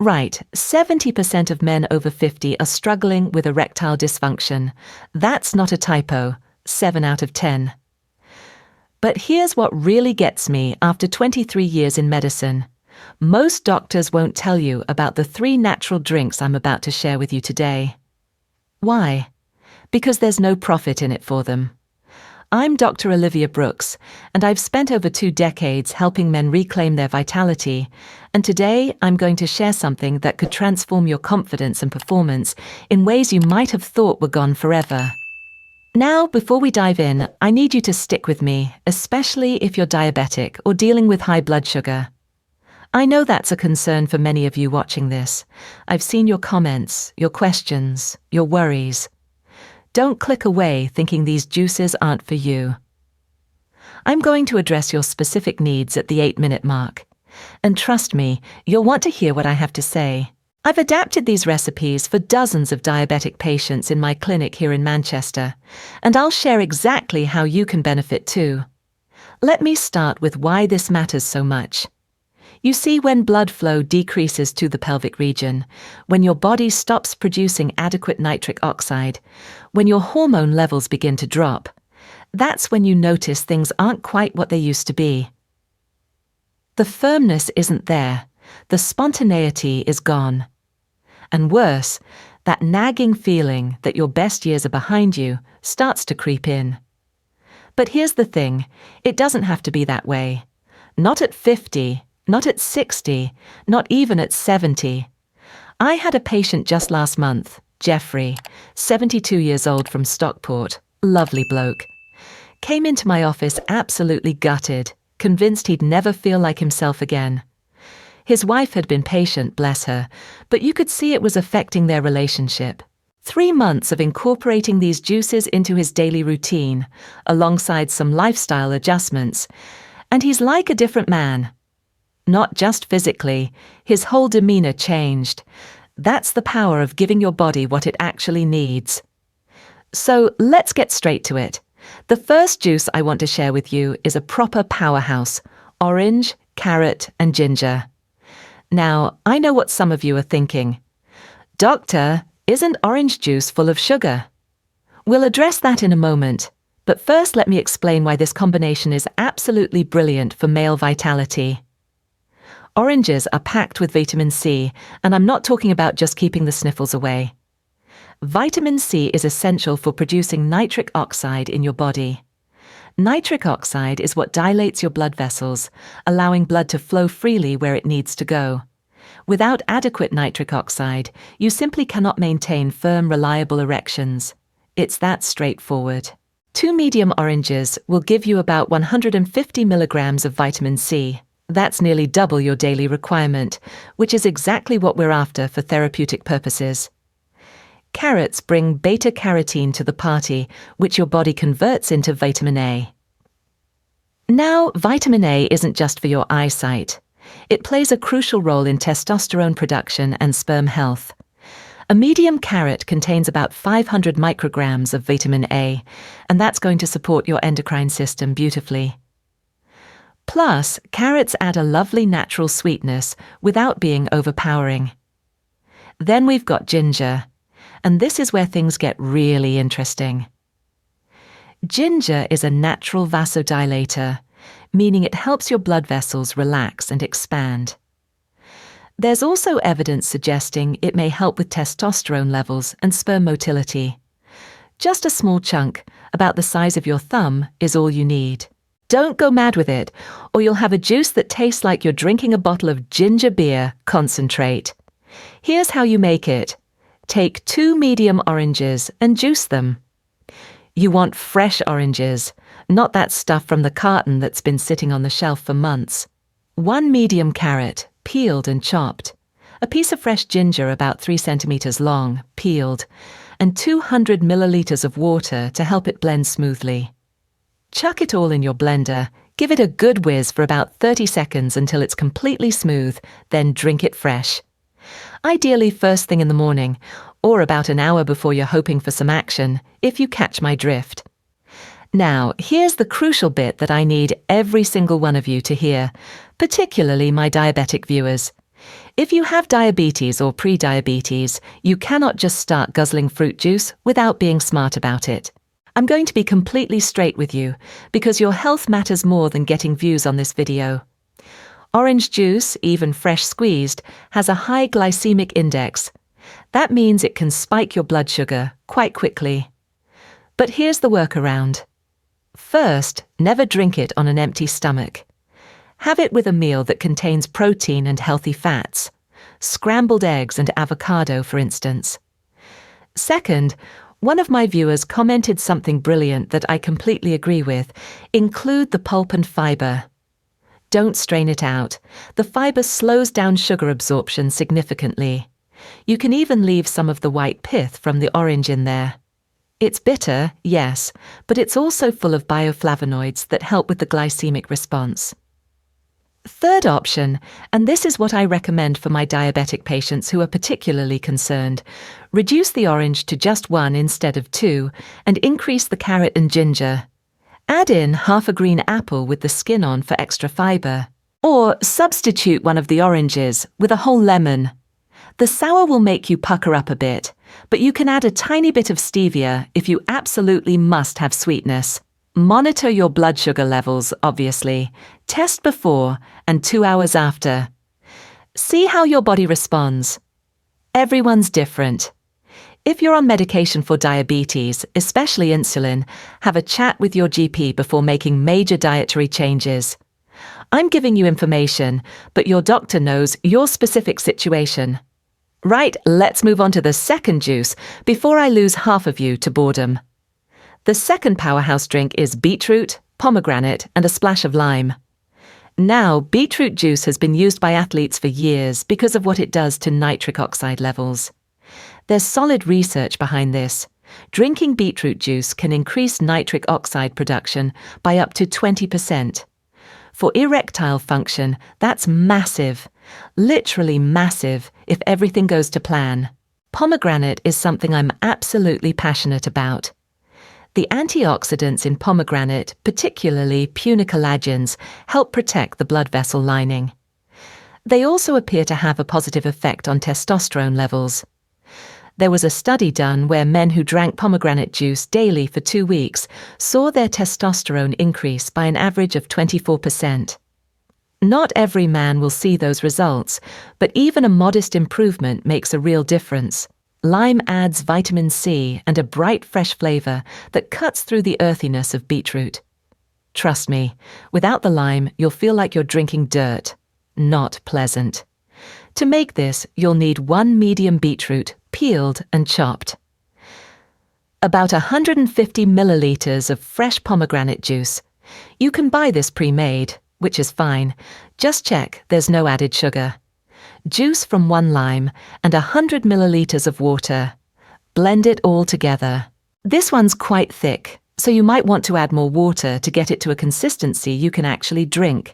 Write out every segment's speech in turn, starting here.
Right, 70% of men over 50 are struggling with erectile dysfunction. That's not a typo, 7 out of 10. But here's what really gets me after 23 years in medicine. Most doctors won't tell you about the 3 natural drinks I'm about to share with you today. Why? Because there's no profit in it for them. I'm Dr. Olivia Brooks, and I've spent over 2 decades helping men reclaim their vitality, and today I'm going to share something that could transform your confidence and performance in ways you might have thought were gone forever. Now, before we dive in, I need you to stick with me, especially if you're diabetic or dealing with high blood sugar. I know that's a concern for many of you watching this. I've seen your comments, your questions, your worries. Don't click away thinking these juices aren't for you. I'm going to address your specific needs at the 8-minute mark. And trust me, you'll want to hear what I have to say. I've adapted these recipes for dozens of diabetic patients in my clinic here in Manchester, and I'll share exactly how you can benefit too. Let me start with why this matters so much. You see, when blood flow decreases to the pelvic region, when your body stops producing adequate nitric oxide, when your hormone levels begin to drop, that's when you notice things aren't quite what they used to be. The firmness isn't there, the spontaneity is gone. And worse, that nagging feeling that your best years are behind you starts to creep in. But here's the thing, it doesn't have to be that way. Not at 50, not at 60, not even at 70. I had a patient just last month, Jeffrey, 72 years old from Stockport, lovely bloke. Came into my office absolutely gutted, convinced he'd never feel like himself again. His wife had been patient, bless her, but you could see it was affecting their relationship. 3 months of incorporating these juices into his daily routine, alongside some lifestyle adjustments, and he's like a different man. Not just physically, his whole demeanor changed. That's the power of giving your body what it actually needs. So let's get straight to it. The first juice I want to share with you is a proper powerhouse: orange, carrot, and ginger. Now, I know what some of you are thinking. Doctor, isn't orange juice full of sugar? We'll address that in a moment, but first let me explain why this combination is absolutely brilliant for male vitality. Oranges are packed with vitamin C, and I'm not talking about just keeping the sniffles away. Vitamin C is essential for producing nitric oxide in your body. Nitric oxide is what dilates your blood vessels, allowing blood to flow freely where it needs to go. Without adequate nitric oxide, you simply cannot maintain firm, reliable erections. It's that straightforward. 2 medium oranges will give you about 150 milligrams of vitamin C. That's nearly double your daily requirement, which is exactly what we're after for therapeutic purposes. Carrots bring beta-carotene to the party, which your body converts into vitamin A. Now, vitamin A isn't just for your eyesight. It plays a crucial role in testosterone production and sperm health. A medium carrot contains about 500 micrograms of vitamin A, and that's going to support your endocrine system beautifully. Plus, carrots add a lovely natural sweetness without being overpowering. Then we've got ginger, and this is where things get really interesting. Ginger is a natural vasodilator, meaning it helps your blood vessels relax and expand. There's also evidence suggesting it may help with testosterone levels and sperm motility. Just a small chunk, about the size of your thumb, is all you need. Don't go mad with it, or you'll have a juice that tastes like you're drinking a bottle of ginger beer concentrate. Here's how you make it. Take 2 medium oranges and juice them. You want fresh oranges, not that stuff from the carton that's been sitting on the shelf for months. 1 medium carrot, peeled and chopped. A piece of fresh ginger about 3 centimeters long, peeled, and 200 milliliters of water to help it blend smoothly. Chuck it all in your blender, give it a good whiz for about 30 seconds until it's completely smooth, then drink it fresh. Ideally first thing in the morning, or about an hour before you're hoping for some action, if you catch my drift. Now, here's the crucial bit that I need every single one of you to hear, particularly my diabetic viewers. If you have diabetes or pre-diabetes, you cannot just start guzzling fruit juice without being smart about it. I'm going to be completely straight with you, because your health matters more than getting views on this video. Orange juice, even fresh squeezed, has a high glycemic index. That means it can spike your blood sugar quite quickly. But here's the workaround. First, never drink it on an empty stomach. Have it with a meal that contains protein and healthy fats, scrambled eggs and avocado, for instance. Second, one of my viewers commented something brilliant that I completely agree with. Include the pulp and fibre. Don't strain it out. The fibre slows down sugar absorption significantly. You can even leave some of the white pith from the orange in there. It's bitter, yes, but it's also full of bioflavonoids that help with the glycemic response. Third option, and this is what I recommend for my diabetic patients who are particularly concerned, reduce the orange to just 1 instead of 2 and increase the carrot and ginger. Add in half a green apple with the skin on for extra fibre. Or substitute one of the oranges with a whole lemon. The sour will make you pucker up a bit, but you can add a tiny bit of stevia if you absolutely must have sweetness. Monitor your blood sugar levels, obviously. Test before and 2 hours after. See how your body responds. Everyone's different. If you're on medication for diabetes, especially insulin, have a chat with your GP before making major dietary changes. I'm giving you information, but your doctor knows your specific situation. Right, let's move on to the second juice before I lose half of you to boredom. The second powerhouse drink is beetroot, pomegranate, and a splash of lime. Now, beetroot juice has been used by athletes for years because of what it does to nitric oxide levels. There's solid research behind this. Drinking beetroot juice can increase nitric oxide production by up to 20%. For erectile function, that's massive, literally massive, if everything goes to plan. Pomegranate is something I'm absolutely passionate about. The antioxidants in pomegranate, particularly punicolagens, help protect the blood vessel lining. They also appear to have a positive effect on testosterone levels. There was a study done where men who drank pomegranate juice daily for 2 weeks saw their testosterone increase by an average of 24%. Not every man will see those results, but even a modest improvement makes a real difference. Lime adds vitamin C and a bright, fresh flavour that cuts through the earthiness of beetroot. Trust me, without the lime, you'll feel like you're drinking dirt. Not pleasant. To make this, you'll need 1 medium beetroot, peeled and chopped. About 150 millilitres of fresh pomegranate juice. You can buy this pre-made, which is fine. Just check there's no added sugar. Juice from 1 lime and 100 millilitres of water. Blend it all together. This one's quite thick, so you might want to add more water to get it to a consistency you can actually drink.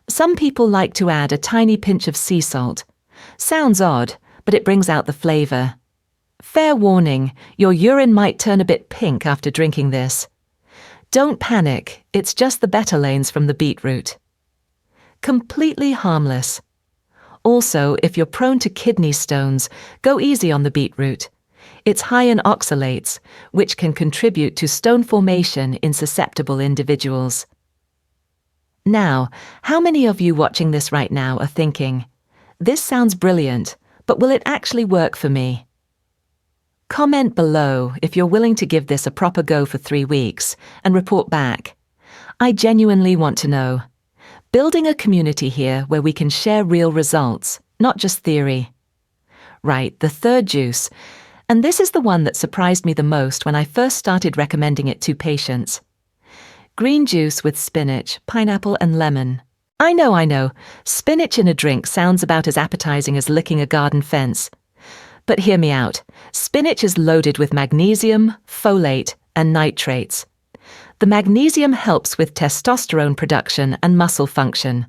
Some people like to add a tiny pinch of sea salt. Sounds odd, but it brings out the flavour. Fair warning, your urine might turn a bit pink after drinking this. Don't panic, it's just the betalains from the beetroot. Completely harmless. Also, if you're prone to kidney stones, go easy on the beetroot. It's high in oxalates, which can contribute to stone formation in susceptible individuals. Now, how many of you watching this right now are thinking, "This sounds brilliant, but will it actually work for me?" Comment below if you're willing to give this a proper go for 3 weeks and report back. I genuinely want to know. Building a community here where we can share real results, not just theory. Right, the third juice. And this is the one that surprised me the most when I first started recommending it to patients. Green juice with spinach, pineapple and lemon. I know, spinach in a drink sounds about as appetizing as licking a garden fence. But hear me out. Spinach is loaded with magnesium, folate and nitrates. The magnesium helps with testosterone production and muscle function.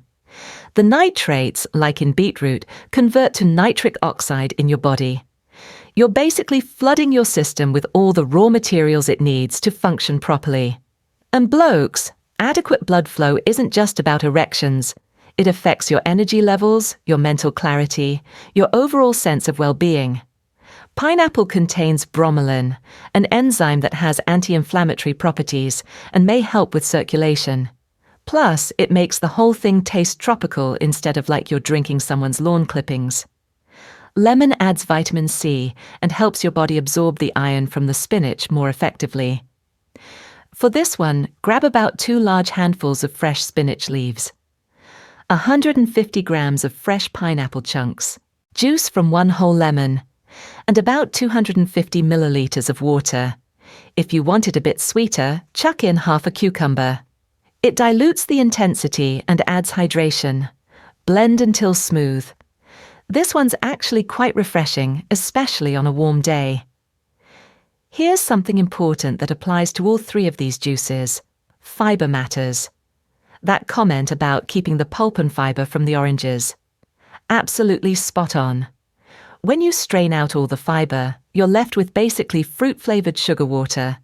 The nitrates, like in beetroot, convert to nitric oxide in your body. You're basically flooding your system with all the raw materials it needs to function properly. And blokes, adequate blood flow isn't just about erections. It affects your energy levels, your mental clarity, your overall sense of well-being. Pineapple contains bromelain, an enzyme that has anti-inflammatory properties and may help with circulation. Plus, it makes the whole thing taste tropical instead of like you're drinking someone's lawn clippings. Lemon adds vitamin C and helps your body absorb the iron from the spinach more effectively. For this one, grab about 2 large handfuls of fresh spinach leaves, 150 grams of fresh pineapple chunks, juice from 1 whole lemon, and about 250 milliliters of water. If you want it a bit sweeter, chuck in half a cucumber. It dilutes the intensity and adds hydration. Blend until smooth. This one's actually quite refreshing, especially on a warm day. Here's something important that applies to all 3 of these juices. Fibre matters. That comment about keeping the pulp and fibre from the oranges. Absolutely spot on. When you strain out all the fibre, you're left with basically fruit-flavoured sugar water.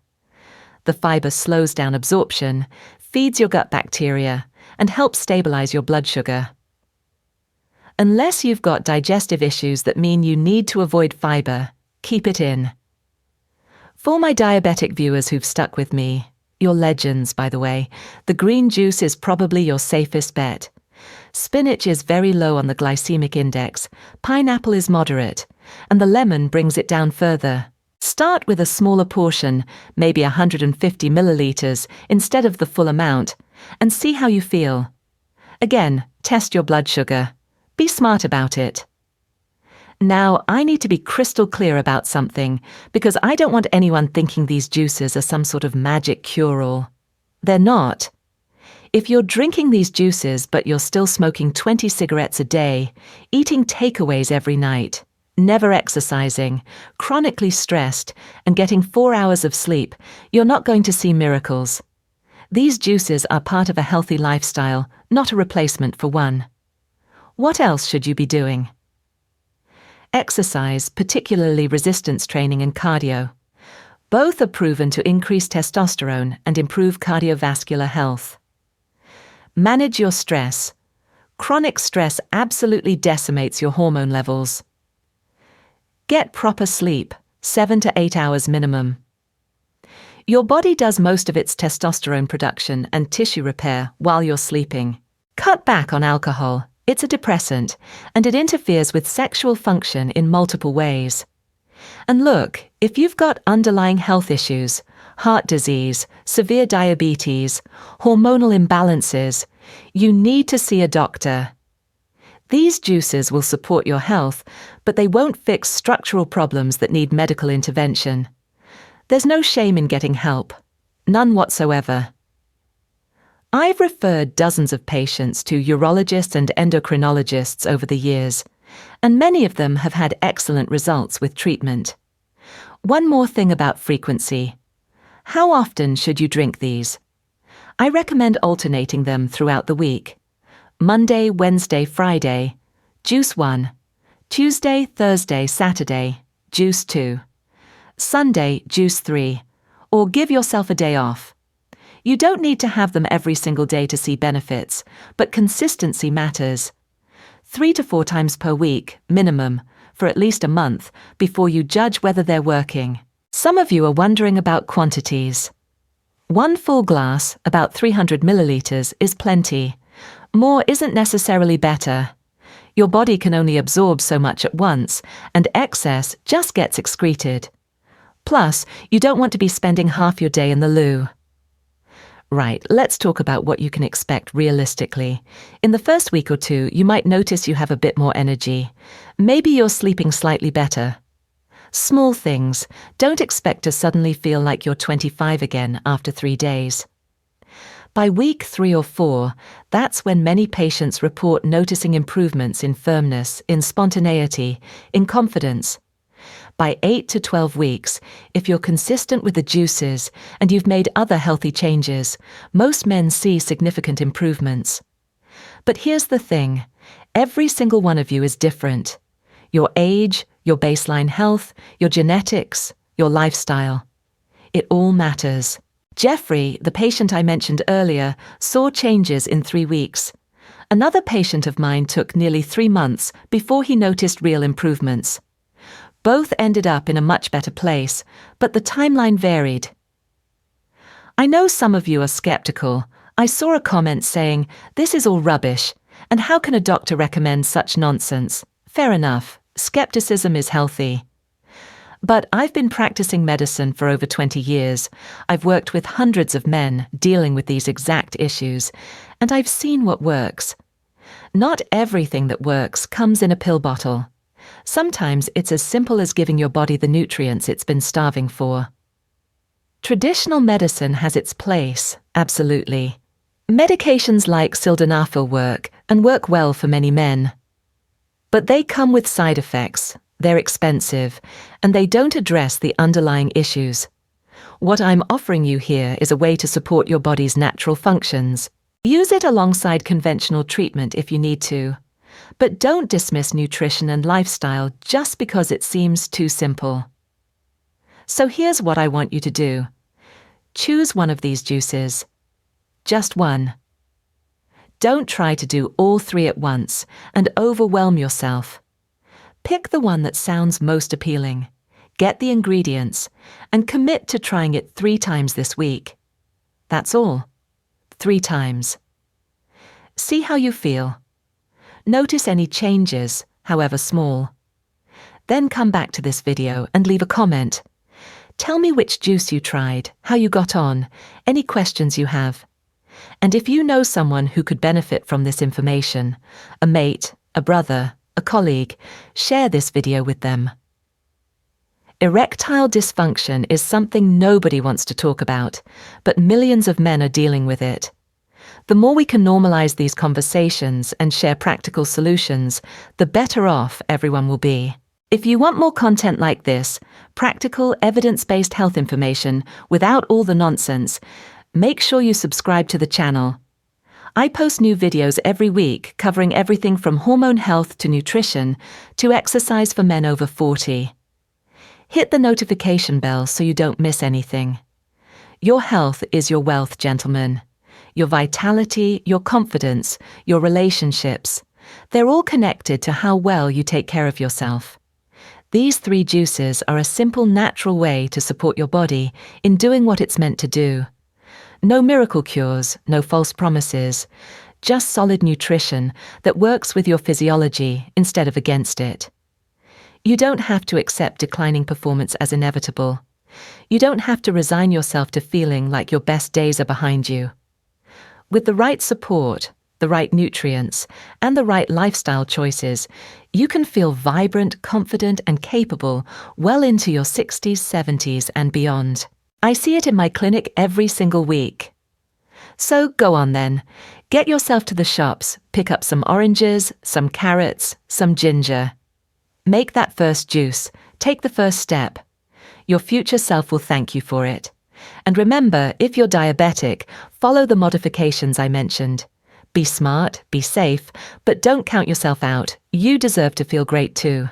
The fibre slows down absorption, feeds your gut bacteria, and helps stabilise your blood sugar. Unless you've got digestive issues that mean you need to avoid fibre, keep it in. For my diabetic viewers who've stuck with me, you're legends, by the way, the green juice is probably your safest bet. Spinach is very low on the glycemic index, pineapple is moderate, and the lemon brings it down further. Start with a smaller portion, maybe 150 milliliters instead of the full amount, and see how you feel. Again, test your blood sugar. Be smart about it. Now, I need to be crystal clear about something, because I don't want anyone thinking these juices are some sort of magic cure-all. They're not. If you're drinking these juices but you're still smoking 20 cigarettes a day, eating takeaways every night, never exercising, chronically stressed, and getting 4 hours of sleep, you're not going to see miracles. These juices are part of a healthy lifestyle, not a replacement for one. What else should you be doing? Exercise, particularly resistance training and cardio. Both are proven to increase testosterone and improve cardiovascular health. Manage your stress. Chronic stress absolutely decimates your hormone levels. Get proper sleep, 7 to 8 hours minimum. Your body does most of its testosterone production and tissue repair while you're sleeping. Cut back on alcohol. It's a depressant, and it interferes with sexual function in multiple ways. And look, if you've got underlying health issues, heart disease, severe diabetes, hormonal imbalances, you need to see a doctor. These juices will support your health, but they won't fix structural problems that need medical intervention. There's no shame in getting help. None whatsoever. I've referred dozens of patients to urologists and endocrinologists over the years, and many of them have had excellent results with treatment. One more thing about frequency. How often should you drink these? I recommend alternating them throughout the week. Monday, Wednesday, Friday, juice 1. Tuesday, Thursday, Saturday, juice 2. Sunday, juice 3. Or give yourself a day off. You don't need to have them every single day to see benefits, but consistency matters. 3 to 4 times per week, minimum, for at least a month, before you judge whether they're working. Some of you are wondering about quantities. 1 full glass, about 300 milliliters, is plenty. More isn't necessarily better. Your body can only absorb so much at once, and excess just gets excreted. Plus, you don't want to be spending half your day in the loo. Right, let's talk about what you can expect realistically. In the first week or 2, you might notice you have a bit more energy. Maybe you're sleeping slightly better. Small things. Don't expect to suddenly feel like you're 25 again after 3 days. By week 3 or 4, that's when many patients report noticing improvements in firmness, in spontaneity, in confidence. By 8 to 12 weeks, if you're consistent with the juices and you've made other healthy changes, most men see significant improvements. But here's the thing, every single one of you is different. Your age, your baseline health, your genetics, your lifestyle. It all matters. Jeffrey, the patient I mentioned earlier, saw changes in 3 weeks. Another patient of mine took nearly 3 months before he noticed real improvements. Both ended up in a much better place, but the timeline varied. I know some of you are skeptical. I saw a comment saying, "This is all rubbish, and how can a doctor recommend such nonsense?" Fair enough, skepticism is healthy. But I've been practicing medicine for over 20 years. I've worked with hundreds of men dealing with these exact issues, and I've seen what works. Not everything that works comes in a pill bottle. Sometimes it's as simple as giving your body the nutrients it's been starving for. Traditional medicine has its place, absolutely. Medications like sildenafil work, and work well for many men. But they come with side effects, they're expensive, and they don't address the underlying issues. What I'm offering you here is a way to support your body's natural functions. Use it alongside conventional treatment if you need to. But don't dismiss nutrition and lifestyle just because it seems too simple. So here's what I want you to do. Choose one of these juices. Just one. Don't try to do all 3 at once and overwhelm yourself. Pick the one that sounds most appealing, get the ingredients, and commit to trying it 3 times this week. That's all. 3 times. See how you feel. Notice any changes, however small. Then come back to this video and leave a comment. Tell me which juice you tried, how you got on, any questions you have. And if you know someone who could benefit from this information, a mate, a brother, a colleague, share this video with them. Erectile dysfunction is something nobody wants to talk about, but millions of men are dealing with it. The more we can normalize these conversations and share practical solutions, the better off everyone will be. If you want more content like this, practical, evidence-based health information without all the nonsense, make sure you subscribe to the channel. I post new videos every week covering everything from hormone health to nutrition to exercise for men over 40. Hit the notification bell so you don't miss anything. Your health is your wealth, gentlemen. Your vitality, your confidence, your relationships, they're all connected to how well you take care of yourself. These 3 juices are a simple, natural way to support your body in doing what it's meant to do. No miracle cures, no false promises, just solid nutrition that works with your physiology instead of against it. You don't have to accept declining performance as inevitable. You don't have to resign yourself to feeling like your best days are behind you. With the right support, the right nutrients, and the right lifestyle choices, you can feel vibrant, confident, and capable well into your 60s, 70s, and beyond. I see it in my clinic every single week. So go on then. Get yourself to the shops, pick up some oranges, some carrots, some ginger. Make that first juice. Take the first step. Your future self will thank you for it. And remember, if you're diabetic, follow the modifications I mentioned. Be smart, be safe, but don't count yourself out. You deserve to feel great too.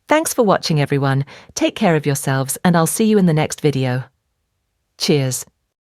Thanks for watching, everyone. Take care of yourselves, and I'll see you in the next video. Cheers.